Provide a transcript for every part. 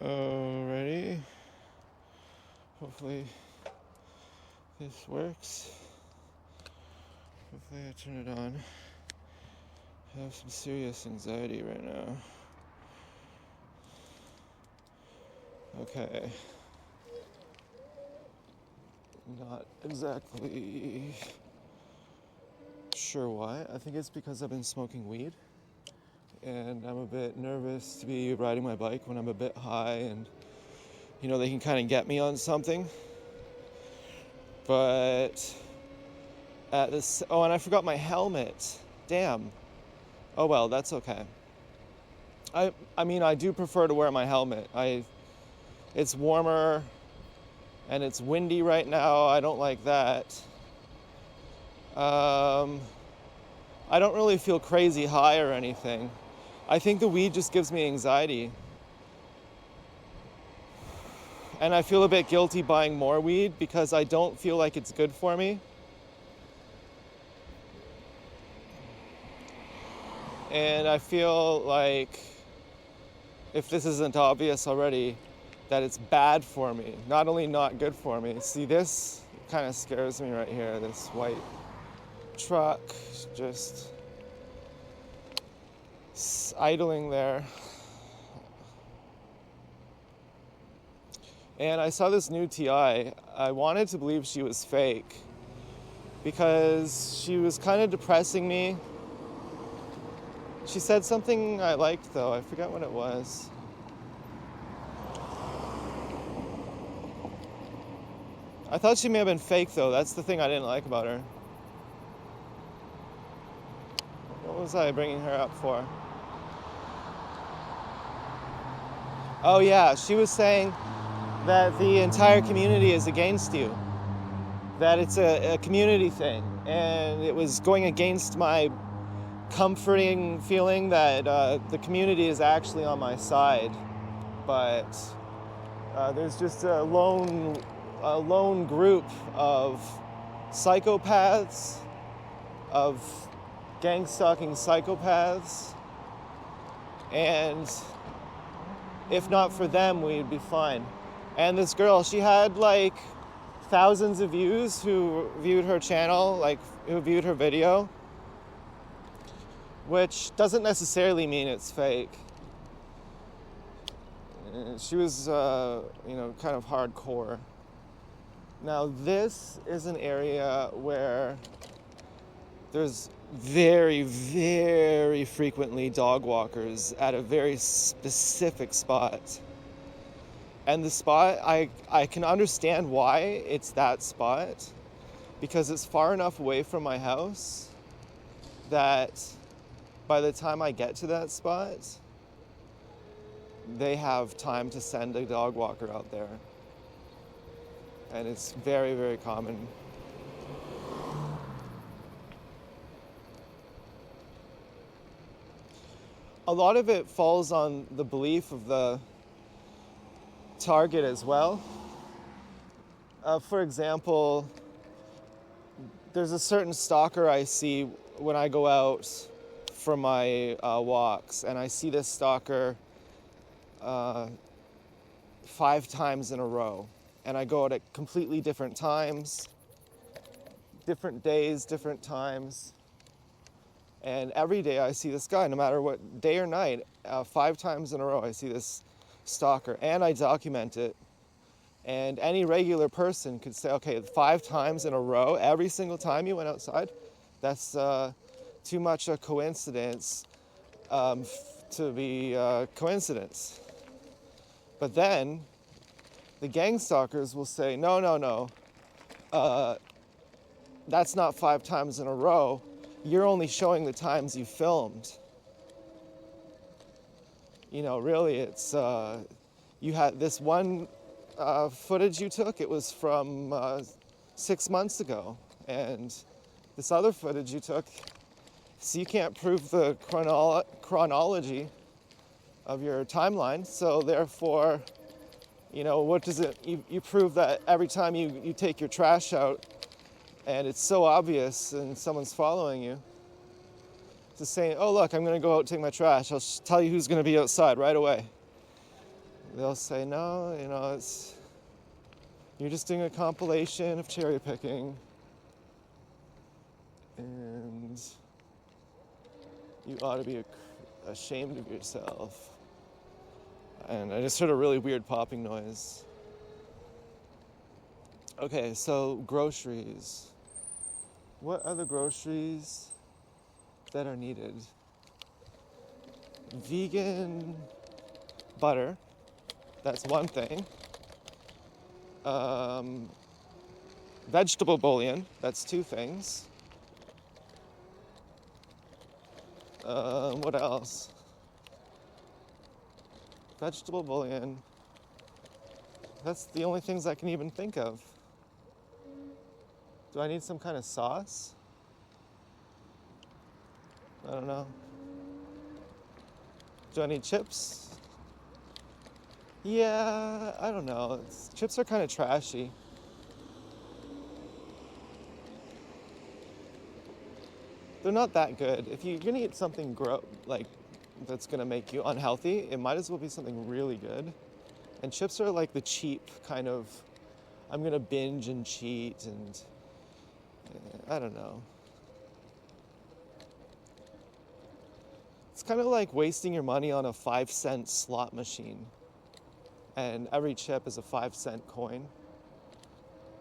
Alrighty. Hopefully this works. Hopefully I turn it on. I have some serious anxiety right now. Okay. Not exactly sure why. I think it's because I've been smoking weed. And I'm a bit nervous to be riding my bike when I'm a bit high and, they can kind of get me on something. But at this... Oh, and I forgot my helmet. Damn. Oh, well, that's okay. I mean, I do prefer to wear my helmet. It's warmer and it's windy right now. I don't like that. I don't really feel crazy high or anything. I think the weed just gives me anxiety. And I feel a bit guilty buying more weed because I don't feel like it's good for me. And I feel like, if this isn't obvious already, that it's bad for me. Not only not good for me. See, this kind of scares me right here. This white truck just idling there. And I saw this new TI. I wanted to believe she was fake because she was kind of depressing me. She said something I liked, though. I forget what it was. I thought she may have been fake, though. That's the thing I didn't like about her. What was I bringing her up for? Oh, yeah. She was saying that the entire community is against you. That it's a community thing. And it was going against my comforting feeling that the community is actually on my side. But there's just a lone group of psychopaths, of gang-stalking psychopaths, and if not for them, we'd be fine. And this girl, she had like thousands of views who viewed her channel, who viewed her video, which doesn't necessarily mean it's fake. She was, kind of hardcore. Now, this is an area where there's very, very frequently dog walkers at a very specific spot. And the spot, I can understand why it's that spot, because it's far enough away from my house that by the time I get to that spot, they have time to send a dog walker out there. And it's very, very common. A lot of it falls on the belief of the target as well. For example, there's a certain stalker I see when I go out for my walks, and I see this stalker 5 times in a row. And I go out at completely different times, different days, different times. And every day I see this guy, no matter what day or night, 5 times in a row I see this stalker. And I document it. And any regular person could say, okay, 5 times in a row, every single time you went outside, that's too much a coincidence to be a coincidence. But then the gang stalkers will say, no, that's not 5 times in a row. You're only showing the times you filmed. Really, it's, you had this one footage you took, it was from 6 months ago. And this other footage you took, so you can't prove the chronology of your timeline. So therefore, what does it, you prove that every time you take your trash out and it's so obvious and someone's following you, just saying, oh look, I'm gonna go out and take my trash. I'll tell you who's gonna be outside right away. they'll say, no, you're just doing a compilation of cherry picking, and you ought to be ashamed of yourself. And I just heard a really weird popping noise. Okay, so groceries. What are the groceries that are needed? Vegan butter, that's one thing. Vegetable bouillon, that's two things. What else? Vegetable bouillon. That's the only things I can even think of. Do I need some kind of sauce? I don't know. Do I need chips? Yeah, I don't know. Chips are kind of trashy. They're not that good. If you're gonna eat something that's gonna make you unhealthy, it might as well be something really good. And chips are like the cheap kind of, I'm gonna binge and cheat, and I don't know. It's kind of like wasting your money on a 5-cent slot machine. And every chip is a 5-cent coin.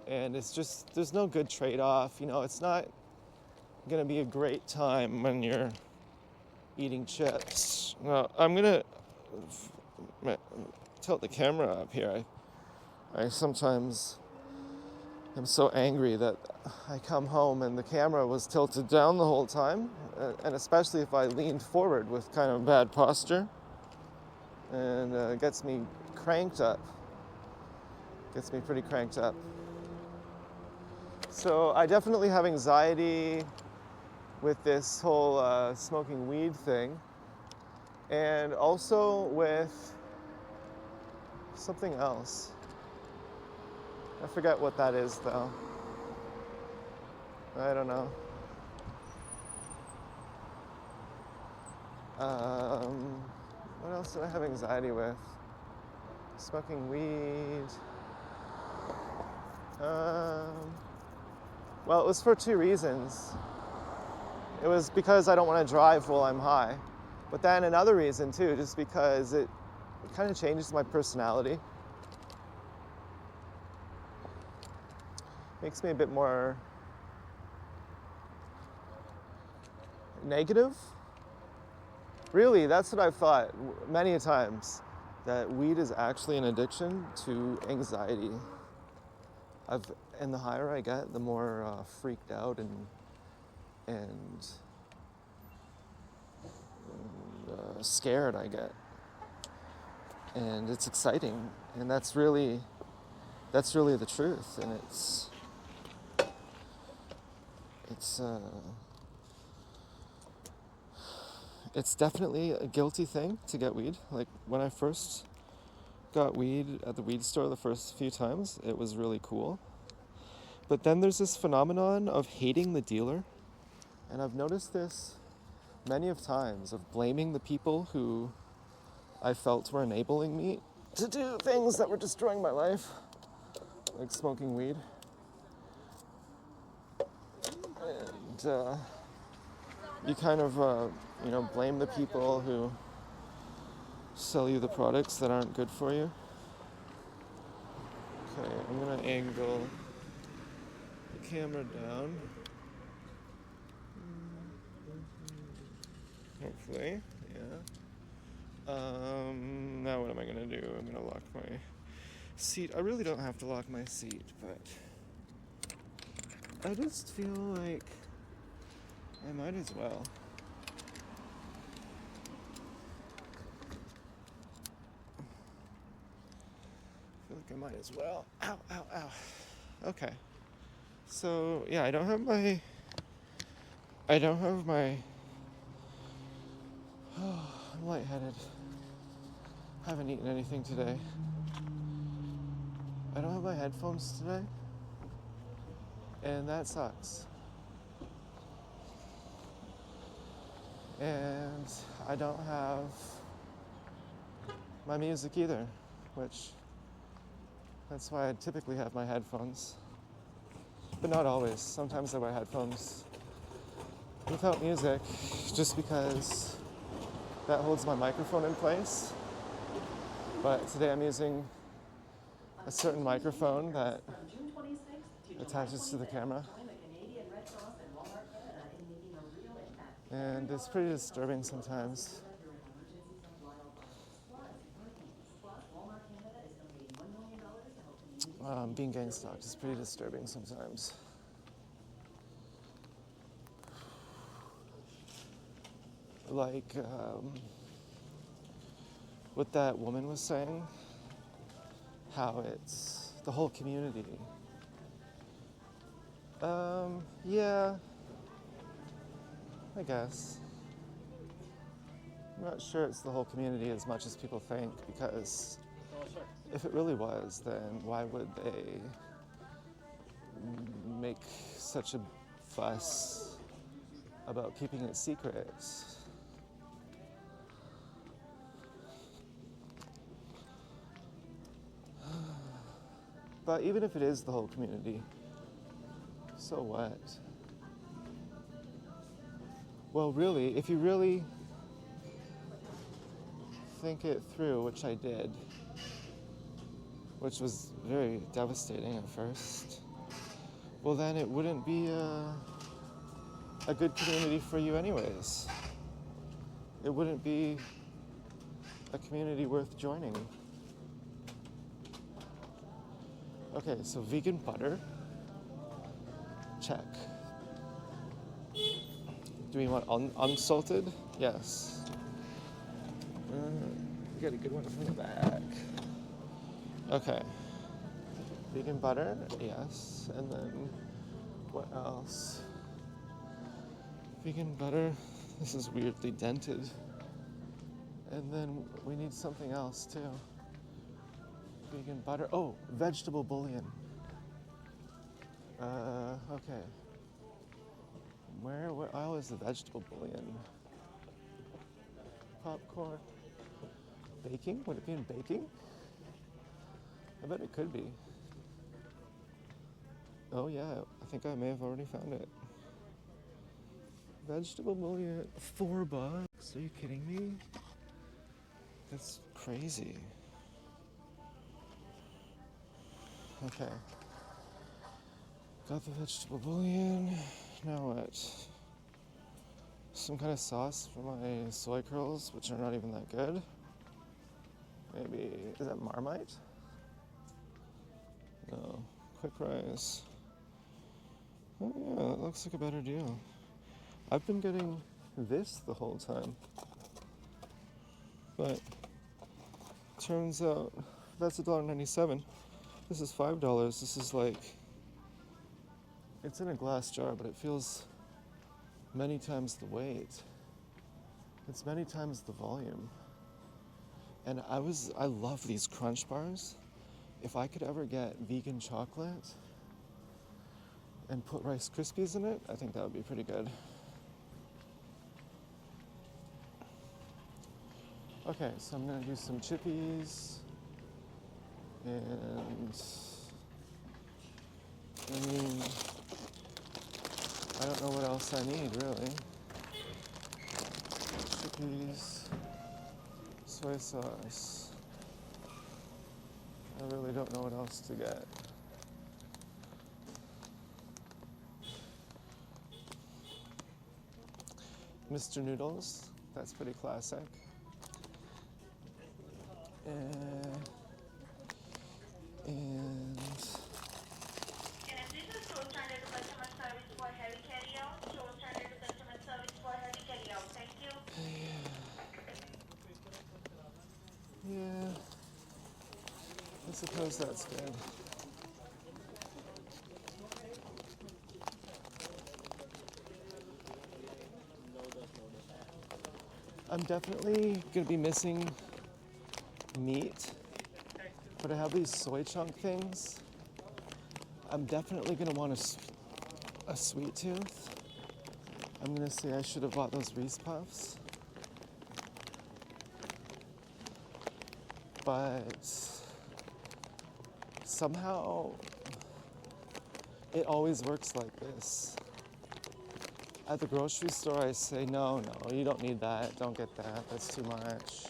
And it's just, there's no good trade-off. It's not gonna be a great time when you're eating chips. Now, I'm gonna tilt the camera up here. I sometimes am so angry that I come home and the camera was tilted down the whole time, and especially if I leaned forward with kind of bad posture, and it gets me cranked up. Gets me pretty cranked up. So I definitely have anxiety with this whole smoking weed thing, and also with something else. I forget what that is, though. I don't know. What else do I have anxiety with? Smoking weed. Well, it was for two reasons. It was because I don't want to drive while I'm high. But then another reason, too, just because it kind of changes my personality. Makes me a bit more negative. Really, that's what I've thought many times, that weed is actually an addiction to anxiety. And the higher I get, the more freaked out and scared I get. And it's exciting, and that's really the truth, and it's definitely a guilty thing to get weed. Like, when I first got weed at the weed store the first few times, it was really cool. But then there's this phenomenon of hating the dealer. And I've noticed this many of times, of blaming the people who I felt were enabling me to do things that were destroying my life, like smoking weed. And you kind of, blame the people who sell you the products that aren't good for you. Okay, I'm gonna angle the camera down. Hopefully, yeah. Now what am I gonna do? I'm gonna lock my seat. I really don't have to lock my seat, but I just feel like I might as well. I feel like I might as well. Ow, ow, ow. Okay. So, yeah, I don't have my I'm lightheaded. Haven't eaten anything today. I don't have my headphones today, and that sucks. And I don't have my music either. which that's why I typically have my headphones. But not always. Sometimes I wear headphones without music, just because that holds my microphone in place. But today I'm using a certain microphone that attaches to the camera. And it's pretty disturbing sometimes. Being gangstalked is pretty disturbing sometimes. Like what that woman was saying, how it's the whole community. Yeah, I guess. I'm not sure it's the whole community as much as people think, because if it really was, then why would they make such a fuss about keeping it secret? But even if it is the whole community, so what? Well, really, if you really think it through, which I did, which was very devastating at first, well then it wouldn't be a good community for you anyways. It wouldn't be a community worth joining. Okay, so vegan butter, check. Do we want unsalted? Yes. Get a good one from the back. Okay. Vegan butter, yes. And then what else? Vegan butter. This is weirdly dented. And then we need something else too. Vegan butter. Oh, vegetable bouillon. Okay. What aisle is the vegetable bouillon? Popcorn. Baking? Would it be in baking? I bet it could be. Oh yeah, I think I may have already found it. Vegetable bouillon, $4. Are you kidding me? That's crazy. Okay. Got the vegetable bouillon. Now what? Some kind of sauce for my soy curls, which are not even that good. Maybe, is that Marmite? No. Quick rice. Oh yeah, that looks like a better deal. I've been getting this the whole time. But turns out that's $1.97. This is $5. This is like, it's in a glass jar, but it feels many times the weight. It's many times the volume. And I love these Crunch bars. If I could ever get vegan chocolate and put Rice Krispies in it, I think that would be pretty good. Okay, so I'm gonna do some chippies and I mean, I don't know what else I need really. Chippies, soy sauce. I really don't know what else to get. Mr. Noodles, that's pretty classic. And Can I please show standard to customer service for heavy carry-out? Show standard to customer service for heavy carry-out. Thank you. yeah, I suppose that's good. I'm definitely gonna be missing meat, but I have these soy chunk things. I'm definitely gonna want a sweet tooth. I'm gonna say I should have bought those Reese Puffs. But somehow it always works like this. At the grocery store, I say, no, you don't need that. Don't get that. That's too much.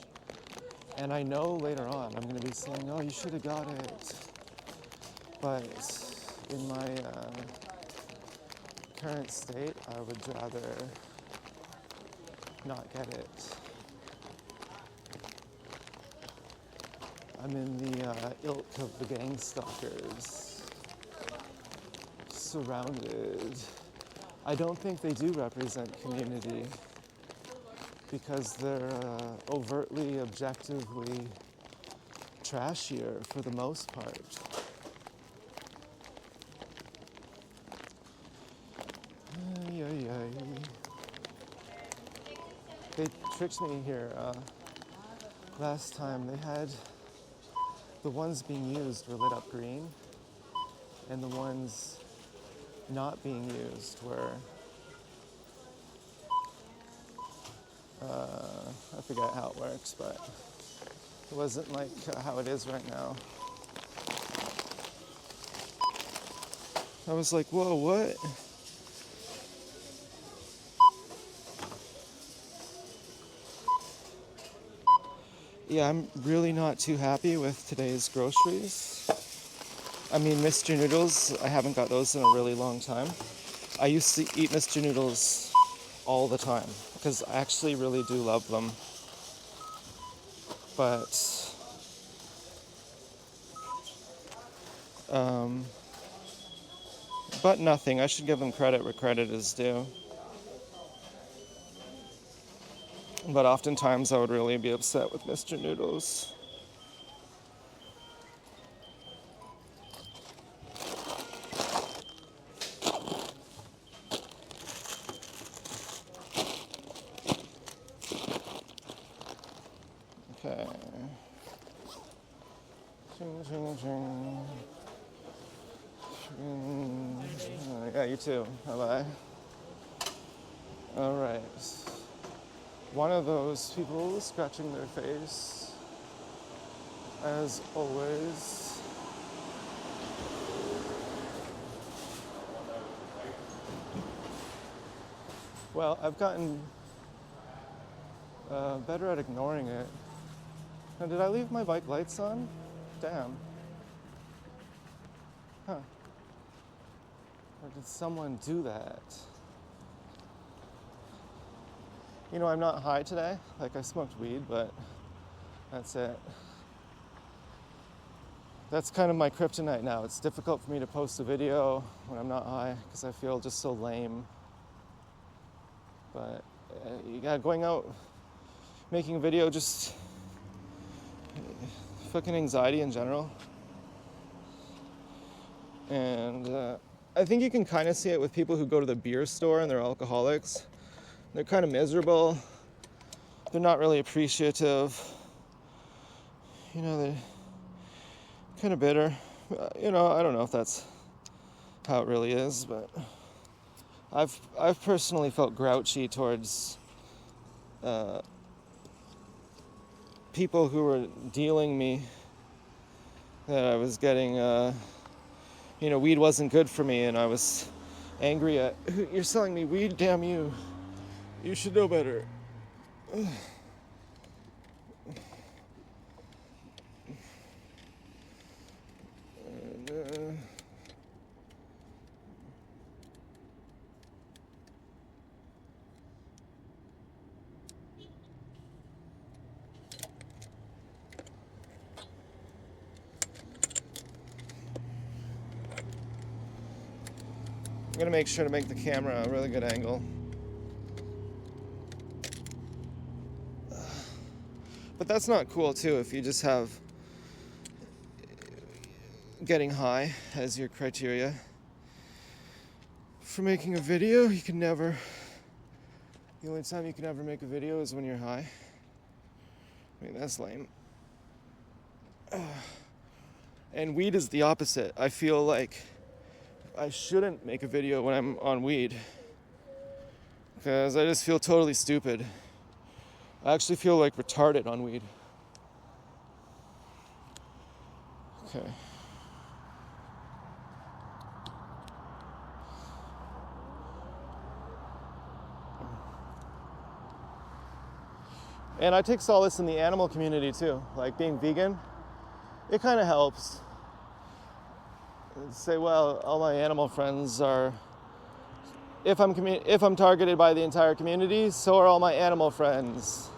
And I know later on I'm going to be saying, oh, you should have got it. But in my current state, I would rather not get it. I'm in the ilk of the gangstalkers, surrounded. I don't think they do represent community because they're overtly, objectively trashier for the most part. Ay, ay, ay. They tricked me here. Last time they had the ones being used were lit up green, and the ones not being used were, I forget how it works, but it wasn't like how it is right now. I was like, whoa, what? Yeah, I'm really not too happy with today's groceries. I mean, Mr. Noodles, I haven't got those in a really long time. I used to eat Mr. Noodles all the time because I actually really do love them. But nothing. I should give them credit where credit is due. But oftentimes I would really be upset with Mr. Noodles. Okay. Ching, ching, ching. Yeah, you too. Bye-bye. All right. One of those people scratching their face, as always. Well, I've gotten better at ignoring it. Now, did I leave my bike lights on? Damn. Huh. Or did someone do that? You know, I'm not high today. Like, I smoked weed, but that's it. That's kind of my kryptonite now. It's difficult for me to post a video when I'm not high because I feel just so lame. But yeah, going out, making a video, just fucking anxiety in general. And I think you can kind of see it with people who go to the beer store and they're alcoholics. They're kind of miserable. They're not really appreciative. You know, they're kind of bitter. You know, I don't know if that's how it really is, but I've personally felt grouchy towards people who were dealing me that I was getting, you know, weed wasn't good for me, and I was angry at, you're selling me weed, damn you. You should know better. And, I'm gonna make sure to make the camera a really good angle. But that's not cool too if you just have getting high as your criteria for making a video. You can never, the only time you can ever make a video is when you're high. I mean, that's lame. And weed is the opposite. I feel like I shouldn't make a video when I'm on weed because I just feel totally stupid. I actually feel like retarded on weed. Okay. And I take solace in the animal community too, like being vegan. It kind of helps. Say, well, all my animal friends are. If I'm targeted by the entire community, so are all my animal friends.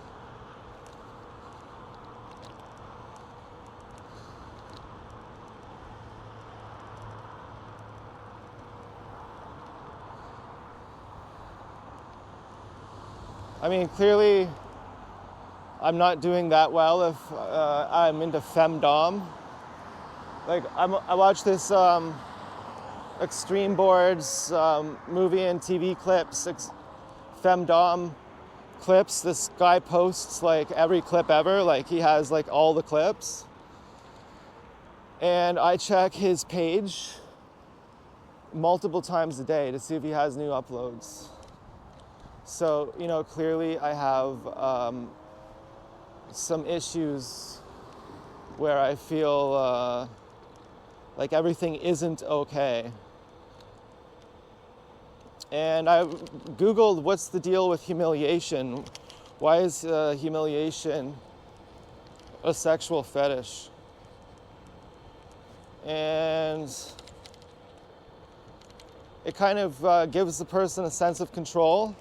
I mean, clearly, I'm not doing that well if I'm into femdom. Like, I watch this Extreme Boards movie and TV clips, femdom clips. This guy posts like every clip ever, like he has like all the clips. And I check his page multiple times a day to see if he has new uploads. So, you know, clearly I have some issues where I feel like everything isn't okay. And I Googled what's the deal with humiliation? Why is humiliation a sexual fetish? And it kind of gives the person a sense of control.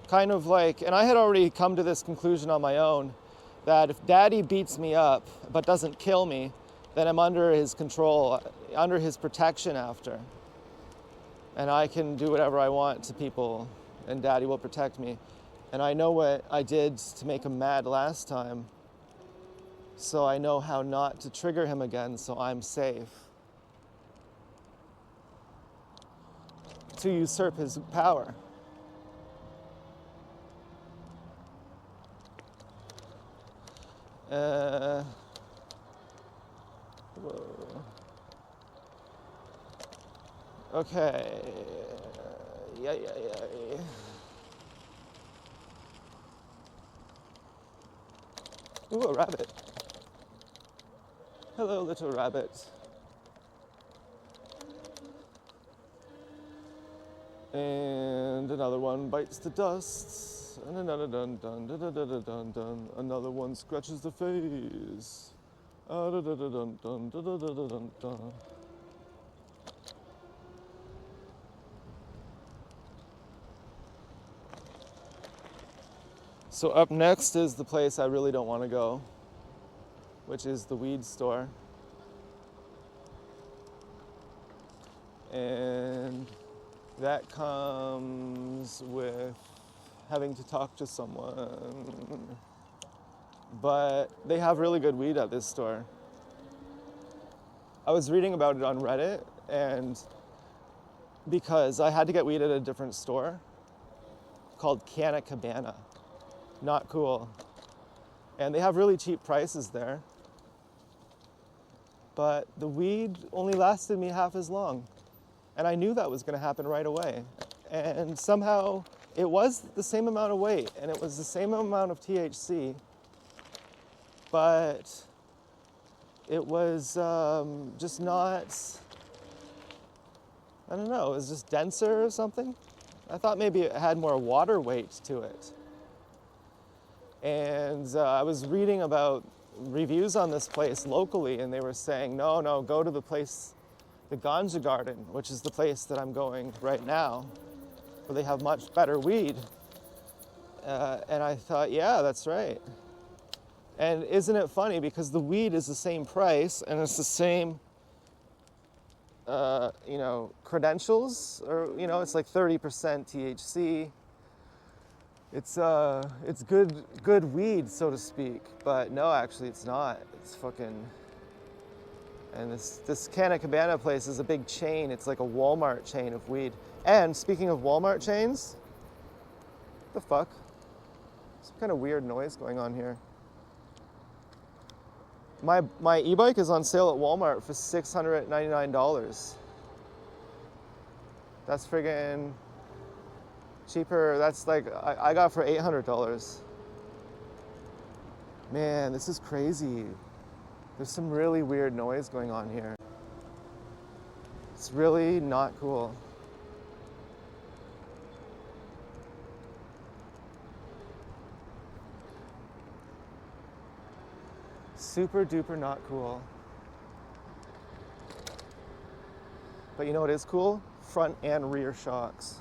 Kind of like, and I had already come to this conclusion on my own, that if daddy beats me up but doesn't kill me, then I'm under his control, under his protection after. And I can do whatever I want to people, and daddy will protect me. And I know what I did to make him mad last time, so I know how not to trigger him again, so I'm safe. To usurp his power. Whoa. Okay. Yeah. Ooh, a rabbit. Hello, little rabbit. And another one bites the dust. And another dun dun dun dun dun dun dun. Another one scratches the face. Dun dun dun dun dun dun dun dun dun. So up next is the place I really don't want to go, which is the weed store. And that comes with having to talk to someone. But they have really good weed at this store. I was reading about it on Reddit, and because I had to get weed at a different store called Canna Cabana. Not cool. And they have really cheap prices there. But the weed only lasted me half as long. And I knew that was going to happen right away. And somehow it was the same amount of weight and it was the same amount of THC. But it was just not, I don't know, it was just denser or something. I thought maybe it had more water weight to it. And I was reading about reviews on this place locally, and they were saying, no, go to the place, the Ganja Garden, which is the place that I'm going right now, where they have much better weed. And I thought, yeah, that's right. And isn't it funny, because the weed is the same price, and it's the same, credentials, or, it's like 30% THC. It's good weed, so to speak, but no, actually it's not. It's fucking, and this Canna Cabana place is a big chain. It's like a Walmart chain of weed. And speaking of Walmart chains, the fuck? Some kind of weird noise going on here. My e-bike is on sale at Walmart for $699. That's friggin' cheaper. That's like, I got for $800. Man, this is crazy. There's some really weird noise going on here. It's really not cool. Super duper not cool. But you know what is cool? Front and rear shocks.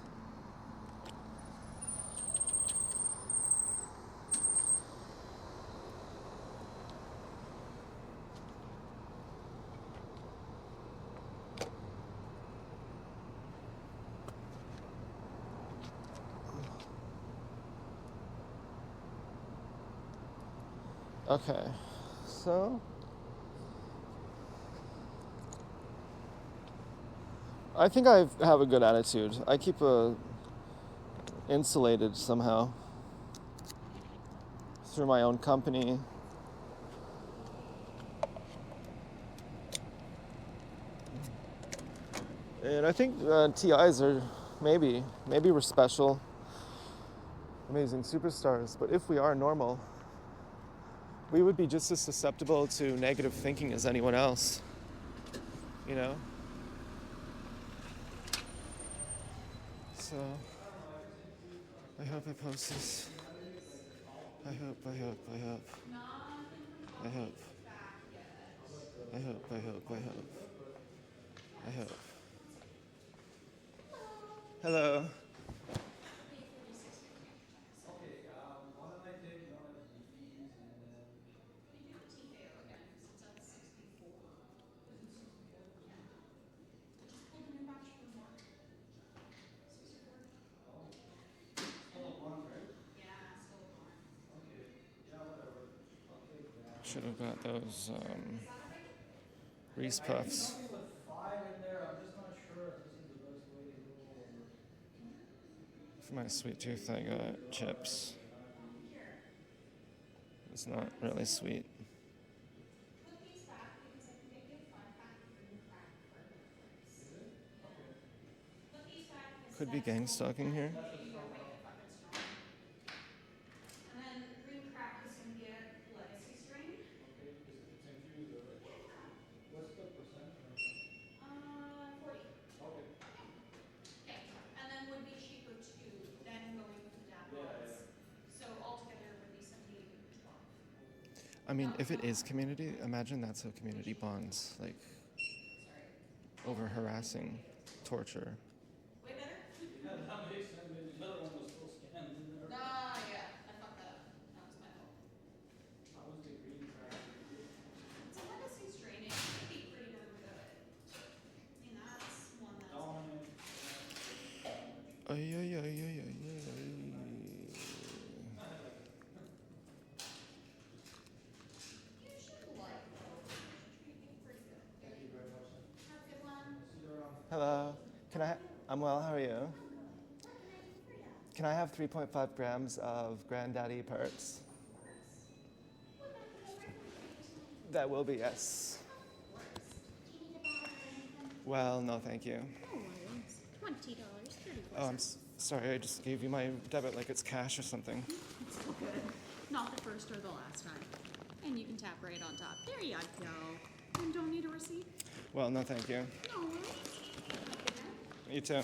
Okay, so I think I have a good attitude. I keep insulated somehow through my own company. And I think TIs are maybe we're special, amazing superstars. But if we are normal, we would be just as susceptible to negative thinking as anyone else, you know? So, I hope I post this. I hope. I hope. Hello. Should have got those Reese Puffs. For my sweet tooth, I got chips. It's not really sweet. Could be gang stalking here. I mean, if it is community, imagine that's how community bonds, like over harassing, torture. Way better? Yeah, that makes sense. The other one was still scanned in there. Nah, yeah, I fucked that up. That was my fault. How was the green track? It's a legacy strain. It should be pretty darn good. I mean, that's one that's dominant. Ay, ay, ay, ay, ay, ay. You should like those. They should treat you pretty good. Thank you very much. Have a good one. See you around. Hello. I'm well, how are you? Can I have 3.5 grams of Granddaddy Perks? That will be, yes. Well, no, thank you. No worries. $20, 34 Oh, I'm sorry, I just gave you my debit like it's cash or something. It's all good. Not the first or the last time. And you can tap right on top. There you go. And don't need a receipt? Well, no, thank you. No worries. You too.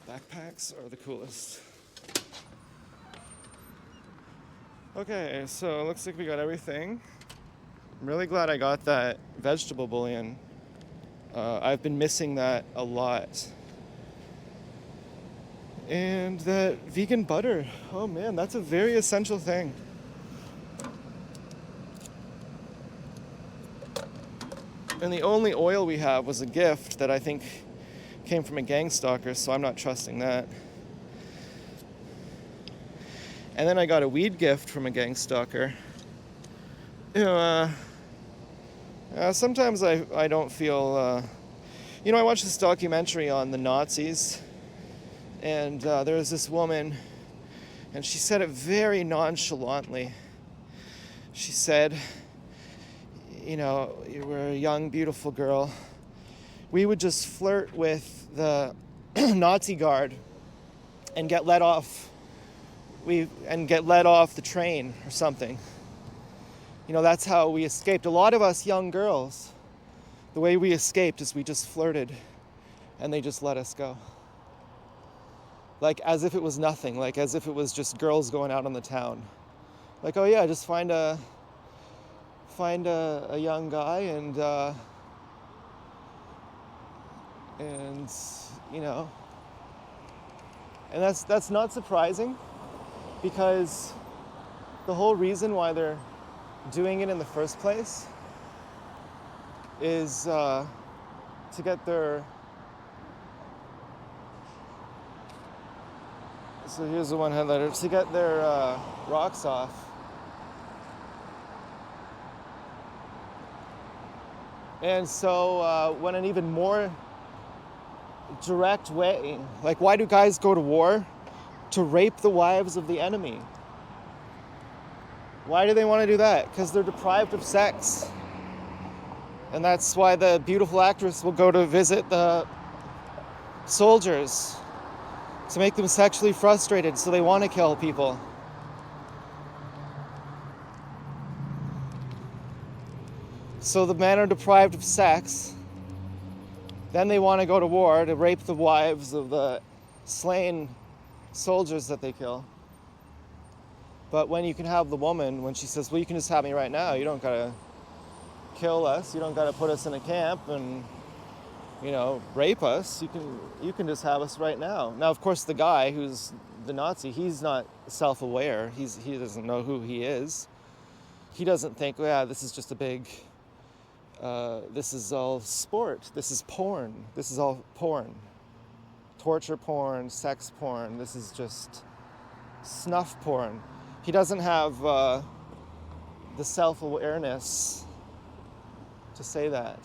Backpacks are the coolest. Okay, so it looks like we got everything. I'm really glad I got that vegetable bouillon. I've been missing that a lot. And that vegan butter. Oh man, that's a very essential thing. And the only oil we have was a gift that I think came from a gang stalker, so I'm not trusting that. And then I got a weed gift from a gang stalker. You know, sometimes I don't feel... I watched this documentary on the Nazis, and there was this woman, and she said it very nonchalantly. She said, you were a young, beautiful girl. We would just flirt with the Nazi guard and get let off. Get let off the train or something. That's how we escaped. A lot of us young girls, the way we escaped is we just flirted and they just let us go. like as if it was nothing, like as if it was just girls going out on the town. Like, oh yeah, just find a young guy and you know, and that's not surprising, because the whole reason why they're doing it in the first place is to get their. So here's the one highlighter, to get their rocks off. And so when an even more direct way, like, why do guys go to war? To rape the wives of the enemy. Why do they want to do that? Because they're deprived of sex. And that's why the beautiful actress will go to visit the soldiers, to make them sexually frustrated, so they want to kill people. So the men are deprived of sex, then they want to go to war to rape the wives of the slain soldiers that they kill. But when you can have the woman, when she says, well, you can just have me right now, you don't gotta kill us, you don't gotta put us in a camp and, you know, rape us, you can just have us right now. Now, of course, the guy who's the Nazi, he's not self-aware, he doesn't know who he is. He doesn't think, oh, yeah, this is just a big, this is all sport, this is porn, this is all porn. Torture porn, sex porn, this is just snuff porn. He doesn't have the self-awareness to say that.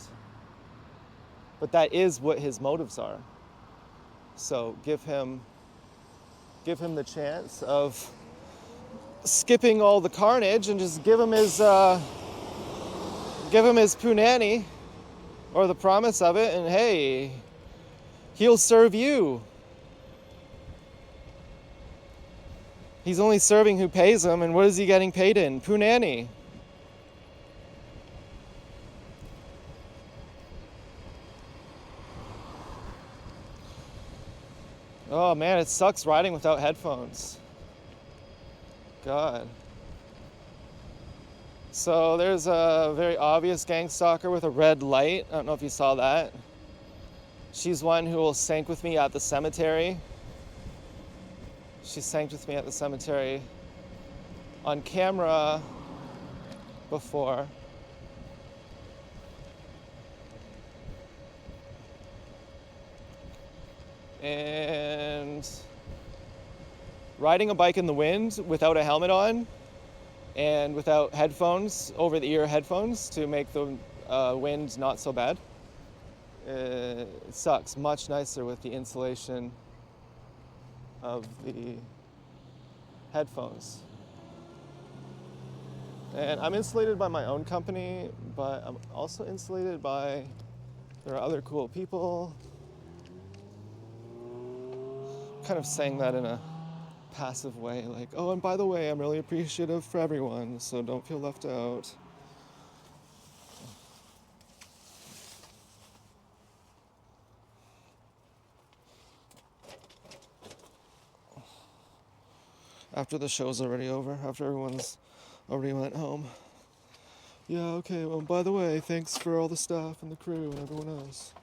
But that is what his motives are. So give him the chance of skipping all the carnage and just give him his punani, or the promise of it, and hey, he'll serve you. He's only serving who pays him, and what is he getting paid in? Punani. Oh man, it sucks riding without headphones. God. So there's a very obvious gang stalker with a red light. I don't know if you saw that. She's one who will sank with me at the cemetery. She sanked with me at the cemetery on camera before. And riding a bike in the wind without a helmet on and without headphones, over-the-ear headphones to make the wind not so bad. It sucks. Much nicer with the insulation of the headphones. And I'm insulated by my own company, but I'm also insulated by, there are other cool people. Kind of saying that in a passive way, like, oh, and by the way, I'm really appreciative for everyone, so don't feel left out. After the show's already over, after everyone's already went home. Yeah, okay, well, by the way, thanks for all the staff and the crew and everyone else.